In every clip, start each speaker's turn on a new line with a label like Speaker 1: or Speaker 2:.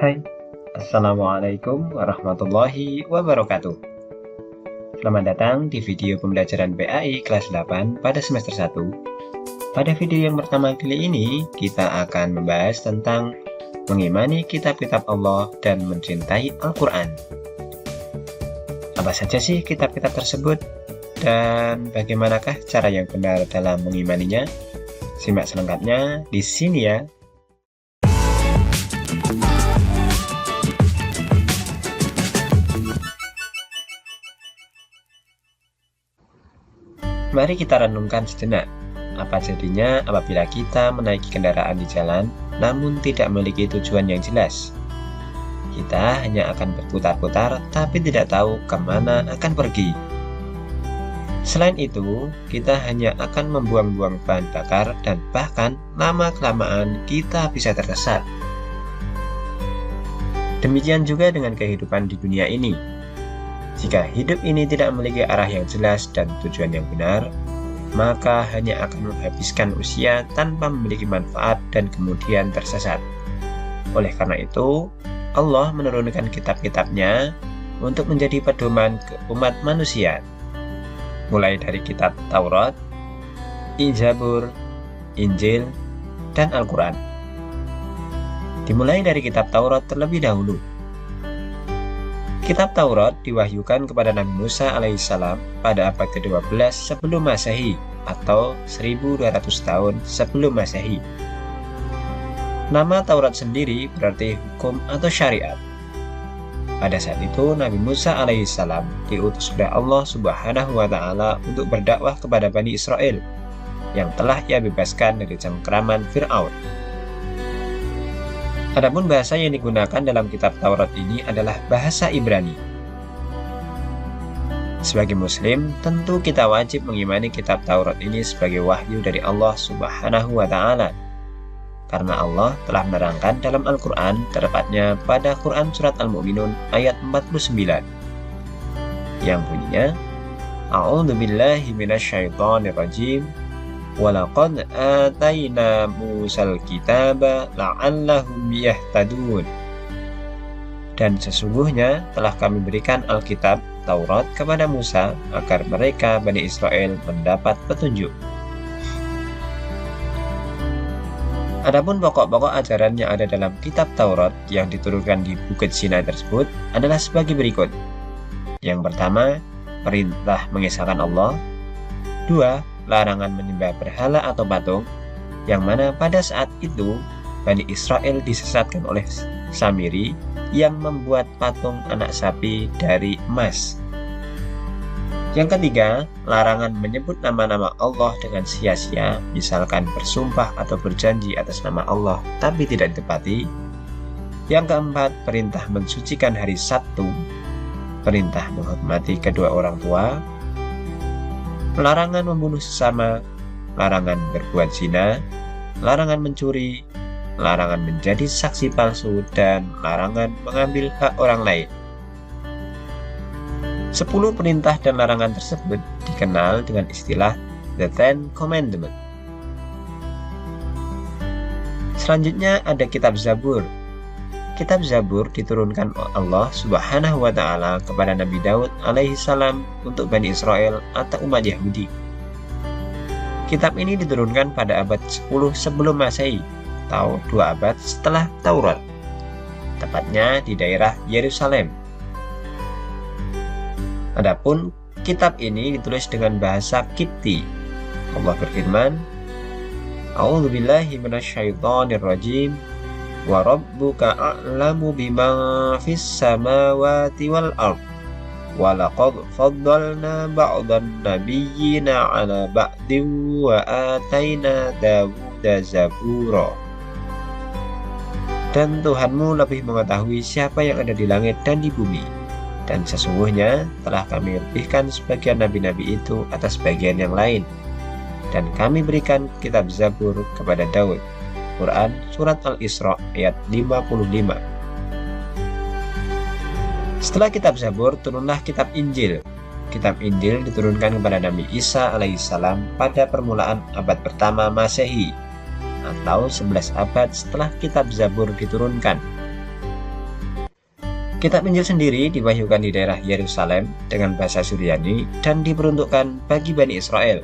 Speaker 1: Hai, Assalamualaikum warahmatullahi wabarakatuh. Selamat datang di video pembelajaran PAI kelas 8 pada semester 1. Pada video yang pertama kali ini, kita akan membahas tentang mengimani kitab-kitab Allah dan mencintai Al-Quran. Apa saja sih kitab-kitab tersebut? Dan bagaimanakah cara yang benar dalam mengimaninya? Simak selengkapnya di sini ya. Mari kita renungkan sejenak, apa jadinya apabila kita menaiki kendaraan di jalan, namun tidak memiliki tujuan yang jelas. Kita hanya akan berputar-putar, tapi tidak tahu kemana akan pergi. Selain itu, kita hanya akan membuang-buang bahan bakar dan bahkan lama-kelamaan kita bisa tersesat. Demikian juga dengan kehidupan di dunia ini. Jika hidup ini tidak memiliki arah yang jelas dan tujuan yang benar, maka hanya akan menghabiskan usia tanpa memiliki manfaat dan kemudian tersesat. Oleh karena itu, Allah menurunkan kitab-kitabnya untuk menjadi pedoman ke umat manusia. Mulai dari kitab Taurat, Zabur, Injil, dan Al-Quran. Dimulai dari kitab Taurat terlebih dahulu. Kitab Taurat diwahyukan kepada Nabi Musa alaihissalam pada abad ke-12 sebelum Masehi atau 1200 tahun sebelum Masehi. Nama Taurat sendiri berarti hukum atau syariat. Pada saat itu Nabi Musa alaihissalam diutus oleh Allah Subhanahu wa Ta'ala untuk berdakwah kepada Bani Israel yang telah ia bebaskan dari cengkraman Fir'aun. Adapun bahasa yang digunakan dalam kitab Taurat ini adalah bahasa Ibrani. Sebagai Muslim, tentu kita wajib mengimani kitab Taurat ini sebagai wahyu dari Allah Subhanahu wa Ta'ala. Karena Allah telah menerangkan dalam Al-Quran, tepatnya pada Quran Surat Al-Mu'minun ayat 49, yang bunyinya, A'udzubillahi minasyaitonirrajim. Walaqad atayna Musal kitaba la'allahum yahtadun. Dan sesungguhnya telah kami berikan Alkitab Taurat kepada Musa agar mereka Bani Israel mendapat petunjuk. Adapun pokok-pokok ajaran yang ada dalam kitab Taurat yang diturunkan di Bukit Sinai tersebut adalah sebagai berikut. Yang pertama, perintah mengesahkan Allah. 2. Larangan menyembah berhala atau patung, yang mana pada saat itu Bani Israel disesatkan oleh Samiri yang membuat patung anak sapi dari emas. Yang ketiga, larangan menyebut nama-nama Allah dengan sia-sia, misalkan bersumpah atau berjanji atas nama Allah tapi tidak ditepati. Yang keempat, perintah mensucikan hari Sabtu, perintah menghormati kedua orang tua, larangan membunuh sesama, larangan berbuat zina, larangan mencuri, larangan menjadi saksi palsu, dan larangan mengambil hak orang lain. 10 perintah dan larangan tersebut dikenal dengan istilah The Ten Commandments. Selanjutnya ada kitab Zabur. Kitab Zabur diturunkan Allah Subhanahu wa Ta'ala kepada Nabi Daud alaihissalam untuk Bani Israel atau umat Yahudi. Kitab ini diturunkan pada abad 10 sebelum Masehi atau 2 abad setelah Taurat, tepatnya di daerah Yerusalem. Adapun kitab ini ditulis dengan bahasa Kipti. Allah berfirman, A'udzubillahi minasyaitonirrajim. Wa rabbuka a'lamu bima fis samawati wal ard wa laqad faddalna ba'dan nabiyyina 'ala ba'din wa atayna Dawuda zabura. Dan Tuhanmu lebih mengetahui siapa yang ada di langit dan di bumi, dan sesungguhnya telah kami lebihkan sebagian nabi-nabi itu atas bagian yang lain, dan kami berikan kitab Zabur kepada Daud. Quran Surat Al-Isra ayat 55. Setelah kitab Zabur turunlah kitab Injil. Kitab Injil diturunkan kepada Nabi Isa alaihissalam pada permulaan abad pertama Masehi atau 11 abad setelah kitab Zabur diturunkan. Kitab Injil sendiri diwahyukan di daerah Yerusalem dengan bahasa Suryani dan diperuntukkan bagi Bani Israel,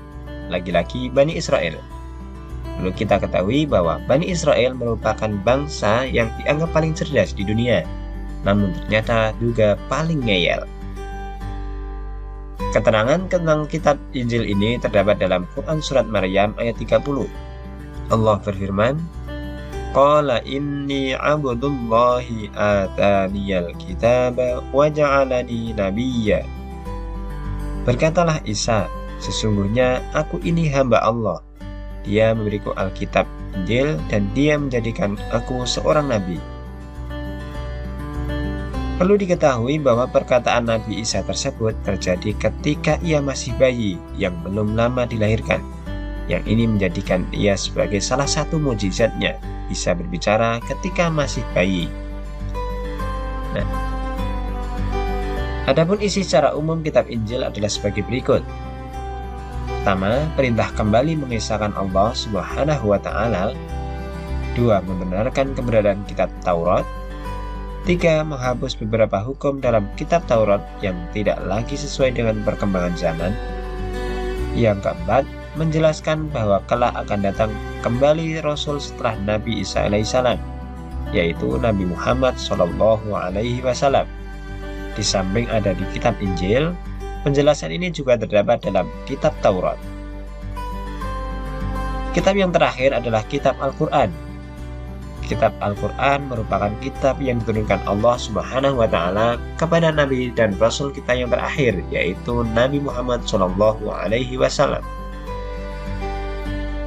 Speaker 1: lagi-lagi Bani Israel. Perlu kita ketahui bahwa Bani Israel merupakan bangsa yang dianggap paling cerdas di dunia, namun ternyata juga paling ngeyel. Keterangan tentang kitab Injil ini terdapat dalam Quran Surat Maryam ayat 30. Allah berfirman, Qala inni abdullahi ataniyal kitaba wa ja'alani nabiyya. Berkatalah Isa, sesungguhnya aku ini hamba Allah. Dia memberiku Alkitab Injil dan dia menjadikan aku seorang nabi. Perlu diketahui bahwa perkataan Nabi Isa tersebut terjadi ketika ia masih bayi yang belum lama dilahirkan. Yang ini menjadikan ia sebagai salah satu mukjizatnya, bisa berbicara ketika masih bayi. Nah, adapun isi secara umum kitab Injil adalah sebagai berikut. Pertama, perintah kembali mengesahkan Allah Subhanahu wa Ta'ala. 2. Membenarkan keberadaan kitab Taurat. 3. Menghapus beberapa hukum dalam kitab Taurat yang tidak lagi sesuai dengan perkembangan zaman. Yang keempat, menjelaskan bahwa kelak akan datang kembali Rasul setelah Nabi Isa alaihissalam, yaitu Nabi Muhammad Shallallahu Alaihi Wasallam. Di samping ada di kitab Injil, penjelasan ini juga terdapat dalam kitab Taurat. Kitab yang terakhir adalah kitab Al-Quran. Kitab Al-Quran merupakan kitab yang diturunkan Allah Subhanahu wa Ta'ala kepada Nabi dan Rasul kita yang terakhir, yaitu Nabi Muhammad Shallallahu Alaihi Wasallam.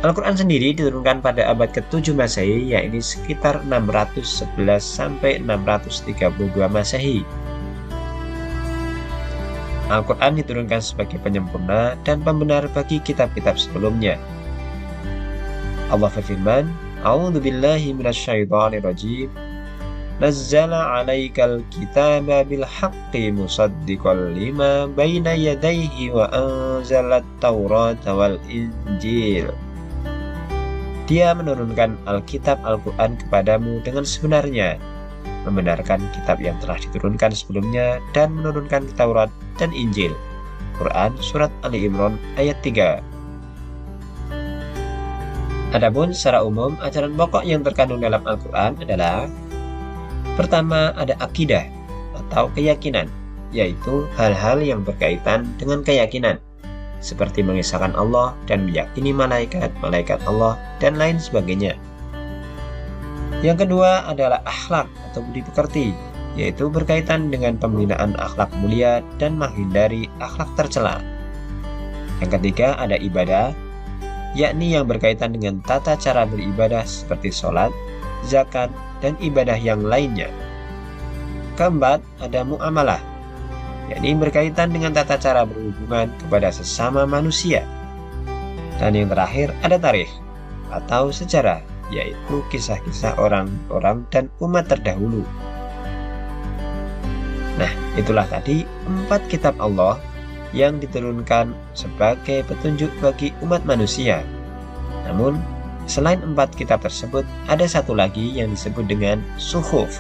Speaker 1: Al-Quran sendiri diturunkan pada abad ke-7 Masehi, yaitu sekitar 611 sampai 632 Masehi. Al-Quran diturunkan sebagai penyempurna dan pembenar bagi kitab-kitab sebelumnya. Allah berfirman, A'udzu billahi minasyaitonir rajim. Nazzala 'alaikal kitaba bil haqqi musaddiqan lima baina yadayhi wa anzalat taurata wal injil. Dia menurunkan Alkitab Al-Quran kepadamu dengan sebenarnya, membenarkan kitab yang telah diturunkan sebelumnya dan menurunkan Taurat dan Injil. Quran Surat Ali Imran ayat 3. Adapun secara umum, ajaran pokok yang terkandung dalam Al-Quran adalah: pertama, ada akidah atau keyakinan, yaitu hal-hal yang berkaitan dengan keyakinan, seperti mengesahkan Allah dan meyakini malaikat-malaikat Allah dan lain sebagainya. Yang kedua adalah akhlak atau budi pekerti, yaitu berkaitan dengan pembinaan akhlak mulia dan menghindari akhlak tercela. Yang ketiga ada ibadah, yakni yang berkaitan dengan tata cara beribadah seperti sholat, zakat, dan ibadah yang lainnya. Keempat ada muamalah, yakni berkaitan dengan tata cara berhubungan kepada sesama manusia. Dan yang terakhir ada tarikh atau sejarah, yaitu kisah-kisah orang-orang dan umat terdahulu. Nah, itulah tadi 4 kitab Allah yang diturunkan sebagai petunjuk bagi umat manusia. Namun, selain 4 kitab tersebut, ada satu lagi yang disebut dengan suhuf.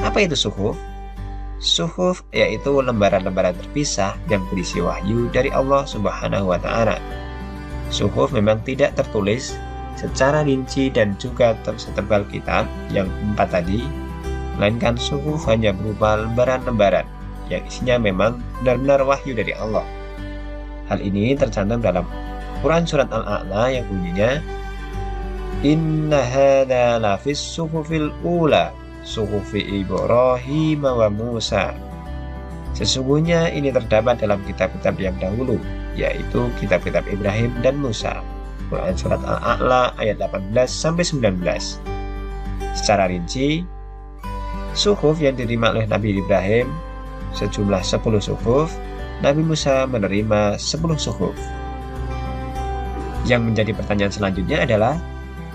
Speaker 1: Apa itu suhuf? Suhuf yaitu lembaran-lembaran terpisah yang berisi wahyu dari Allah Subhanahu wa Ta'ala. Suhuf memang tidak tertulis secara rinci dan juga setebal kitab yang 4 tadi, melainkan suhuf hanya berupa lembaran-lembaran yang isinya memang benar-benar wahyu dari Allah. Hal ini tercantum dalam Quran Surat Al-A'la yang bunyinya, Inna hadza lafis suhufil ula suhufi Ibrahim wa Musa. Sesungguhnya ini terdapat dalam kitab-kitab yang dahulu, yaitu kitab-kitab Ibrahim dan Musa. Quran Surat Al-A'la ayat 18-19. Secara rinci, suhuf yang diterima oleh Nabi Ibrahim sejumlah 10 suhuf, Nabi Musa menerima 10 suhuf. Yang menjadi pertanyaan selanjutnya adalah,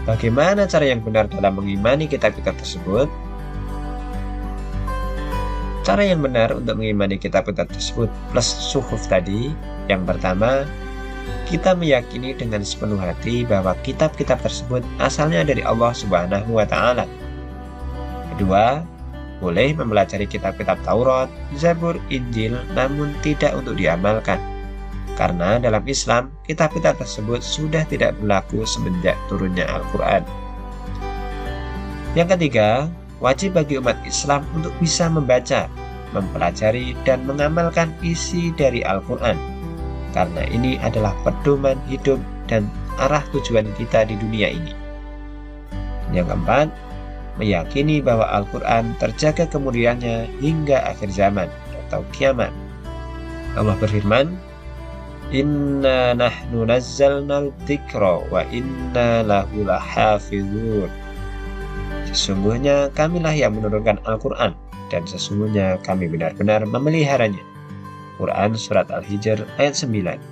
Speaker 1: bagaimana cara yang benar dalam mengimani kitab-kitab tersebut? Cara yang benar untuk mengimani kitab-kitab tersebut plus suhuf tadi, yang pertama, kita meyakini dengan sepenuh hati bahwa kitab-kitab tersebut asalnya dari Allah Subhanahu wa Ta'ala. Kedua, boleh mempelajari kitab-kitab Taurat, Zabur, Injil, namun tidak untuk diamalkan. Karena dalam Islam, kitab-kitab tersebut sudah tidak berlaku semenjak turunnya Al-Quran. Yang ketiga, wajib bagi umat Islam untuk bisa membaca, mempelajari, dan mengamalkan isi dari Al-Quran. Karena ini adalah pedoman hidup dan arah tujuan kita di dunia ini. Yang keempat, meyakini bahwa Al-Quran terjaga kemuliaannya hingga akhir zaman atau kiamat. Allah berfirman, "Inna nahnu nazzalnal dzikra wa inna lahu lahafizun." Sesungguhnya kamilah yang menurunkan Al-Quran dan sesungguhnya kami benar-benar memeliharanya. Quran Surat Al-Hijr ayat 9.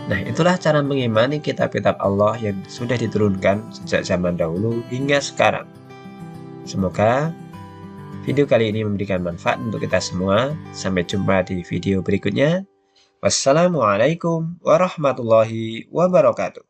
Speaker 1: Nah, itulah cara mengimani kitab-kitab Allah yang sudah diturunkan sejak zaman dahulu hingga sekarang. Semoga video kali ini memberikan manfaat untuk kita semua. Sampai jumpa di video berikutnya. Wassalamualaikum warahmatullahi wabarakatuh.